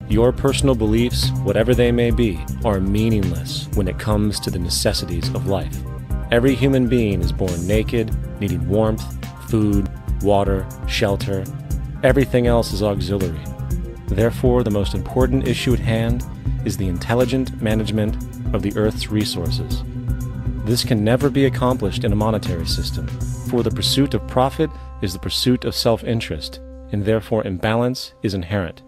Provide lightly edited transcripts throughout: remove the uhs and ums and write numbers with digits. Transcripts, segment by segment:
Your personal beliefs, whatever they may be, are meaningless when it comes to the necessities of life. Every human being is born naked, needing warmth, food, water, shelter. Everything else is auxiliary. Therefore, the most important issue at hand is the intelligent management of the Earth's resources. This can never be accomplished in a monetary system, for the pursuit of profit is the pursuit of self-interest, and therefore imbalance is inherent.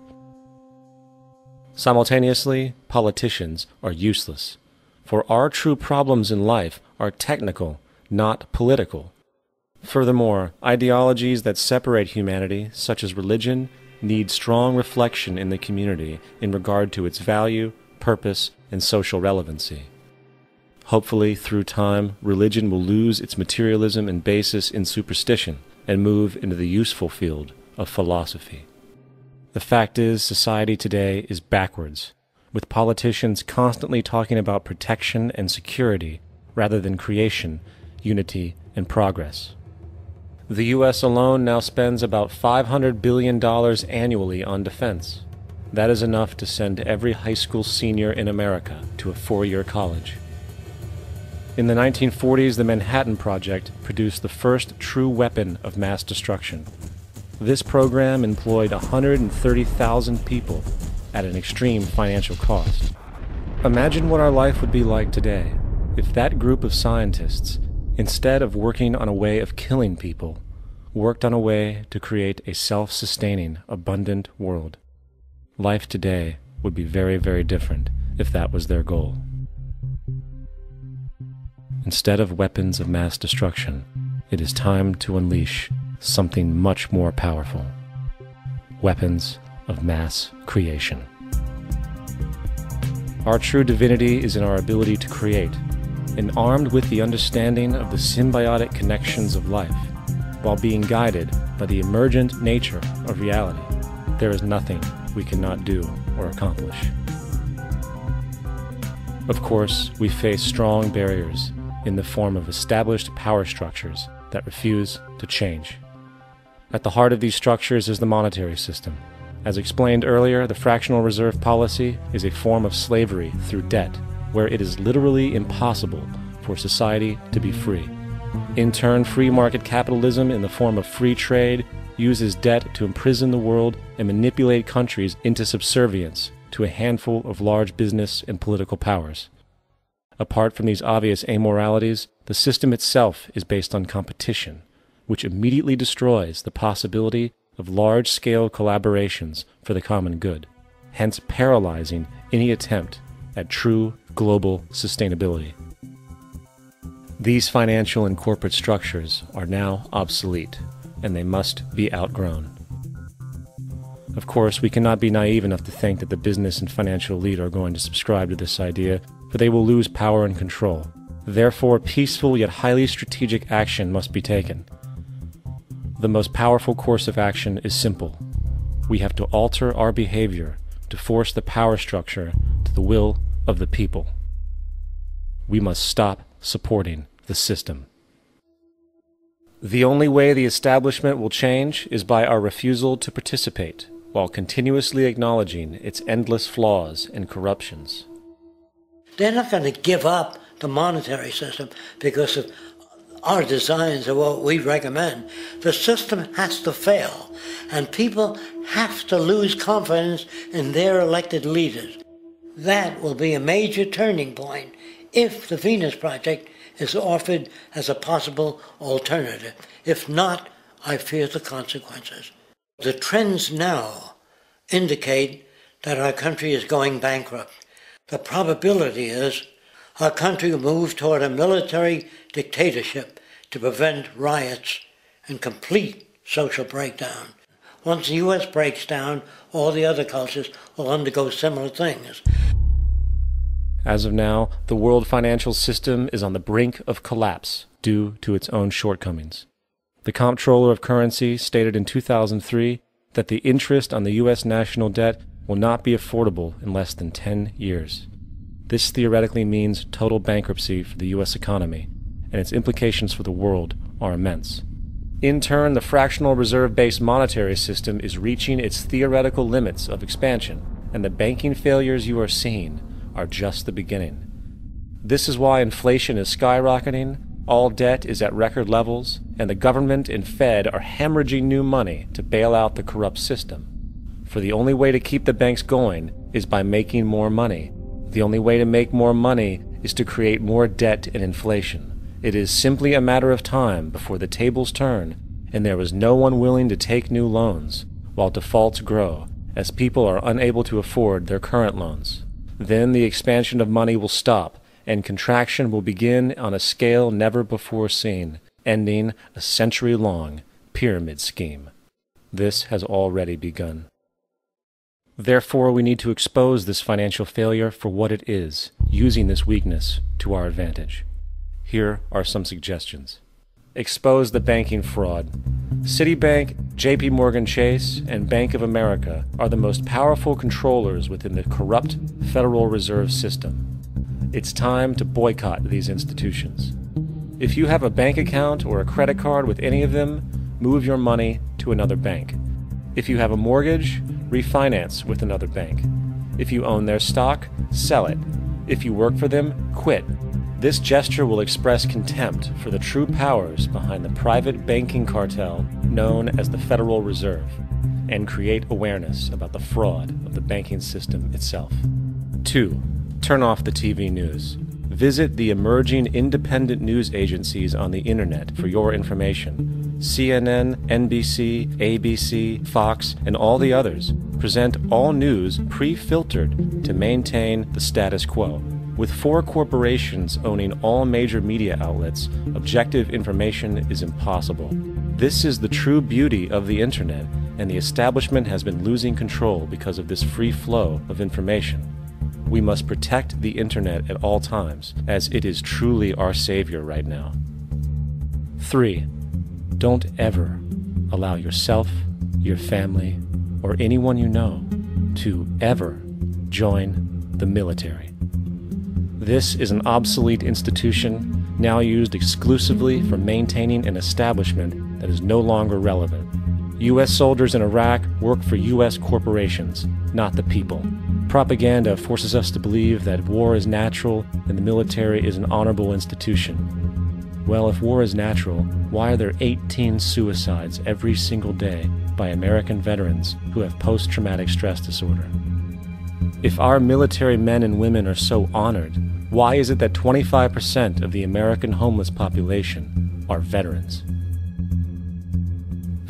Simultaneously, politicians are useless, for our true problems in life are technical, not political. Furthermore, ideologies that separate humanity, such as religion, need strong reflection in the community in regard to its value, purpose, and social relevancy. Hopefully, through time, religion will lose its materialism and basis in superstition and move into the useful field of philosophy. The fact is, society today is backwards, with politicians constantly talking about protection and security rather than creation, unity, and progress. The U.S. alone now spends about $500 billion annually on defense. That is enough to send every high school senior in America to a 4-year college. In the 1940s, the Manhattan Project produced the first true weapon of mass destruction. This program employed 130,000 people at an extreme financial cost. Imagine what our life would be like today if that group of scientists, instead of working on a way of killing people, worked on a way to create a self-sustaining, abundant world. Life today would be very, very different if that was their goal. Instead of weapons of mass destruction, it is time to unleash something much more powerful. Weapons of mass creation. Our true divinity is in our ability to create, and armed with the understanding of the symbiotic connections of life, while being guided by the emergent nature of reality, there is nothing we cannot do or accomplish. Of course, we face strong barriers in the form of established power structures that refuse to change. At the heart of these structures is the monetary system. As explained earlier, the fractional reserve policy is a form of slavery through debt, where it is literally impossible for society to be free. In turn, free market capitalism in the form of free trade uses debt to imprison the world and manipulate countries into subservience to a handful of large business and political powers. Apart from these obvious amoralities, the system itself is based on competition, which immediately destroys the possibility of large-scale collaborations for the common good, hence paralyzing any attempt at true global sustainability. These financial and corporate structures are now obsolete, and they must be outgrown. Of course, we cannot be naive enough to think that the business and financial elite are going to subscribe to this idea, for they will lose power and control. Therefore, peaceful yet highly strategic action must be taken. The most powerful course of action is simple. We have to alter our behavior to force the power structure to the will of the people. We must stop supporting the system. The only way the establishment will change is by our refusal to participate, while continuously acknowledging its endless flaws and corruptions. They're not going to give up the monetary system because of our designs are what we recommend. The system has to fail, and people have to lose confidence in their elected leaders. That will be a major turning point if the Venus Project is offered as a possible alternative. If not, I fear the consequences. The trends now indicate that our country is going bankrupt. The probability is our country will move toward a military dictatorship to prevent riots and complete social breakdown. Once the U.S. breaks down, all the other cultures will undergo similar things. As of now, the world financial system is on the brink of collapse due to its own shortcomings. The Comptroller of Currency stated in 2003 that the interest on the U.S. national debt will not be affordable in less than 10 years. This theoretically means total bankruptcy for the U.S. economy, and its implications for the world are immense. In turn, the fractional reserve-based monetary system is reaching its theoretical limits of expansion, and the banking failures you are seeing are just the beginning. This is why inflation is skyrocketing, all debt is at record levels, and the government and Fed are hemorrhaging new money to bail out the corrupt system. For the only way to keep the banks going is by making more money. The only way to make more money is to create more debt and inflation. It is simply a matter of time before the tables turn, and there is no one willing to take new loans, while defaults grow, as people are unable to afford their current loans. Then the expansion of money will stop, and contraction will begin on a scale never before seen, ending a century-long pyramid scheme. This has already begun. Therefore, we need to expose this financial failure for what it is, using this weakness to our advantage. Here are some suggestions. Expose the banking fraud. Citibank, JP Morgan Chase, and Bank of America are the most powerful controllers within the corrupt Federal Reserve System. It's time to boycott these institutions. If you have a bank account or a credit card with any of them, move your money to another bank. If you have a mortgage, refinance with another bank. If you own their stock, sell it. If you work for them, quit. This gesture will express contempt for the true powers behind the private banking cartel known as the Federal Reserve, and create awareness about the fraud of the banking system itself. 2. Turn off the TV news. Visit the emerging independent news agencies on the internet for your information. CNN, NBC, ABC, Fox, and all the others present all news pre-filtered to maintain the status quo. With 4 corporations owning all major media outlets, objective information is impossible. This is the true beauty of the internet, and the establishment has been losing control because of this free flow of information. We must protect the internet at all times, as it is truly our savior right now. 3. Don't ever allow yourself, your family, or anyone you know to ever join the military. This is an obsolete institution now used exclusively for maintaining an establishment that is no longer relevant. U.S. soldiers in Iraq work for U.S. corporations, not the people. Propaganda forces us to believe that war is natural and the military is an honorable institution. Well, if war is natural, why are there 18 suicides every single day by American veterans who have post-traumatic stress disorder? If our military men and women are so honored, why is it that 25% of the American homeless population are veterans?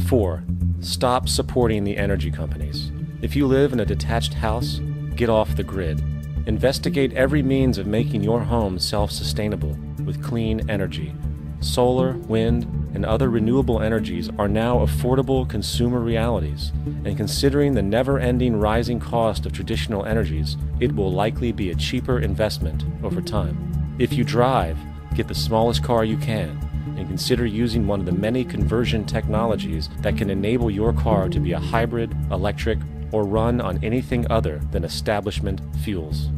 4. Stop supporting the energy companies. If you live in a detached house, get off the grid. Investigate every means of making your home self-sustainable with clean energy. Solar, wind, and other renewable energies are now affordable consumer realities, and considering the never-ending rising cost of traditional energies, it will likely be a cheaper investment over time. If you drive, get the smallest car you can, and consider using one of the many conversion technologies that can enable your car to be a hybrid, electric, or run on anything other than establishment fuels.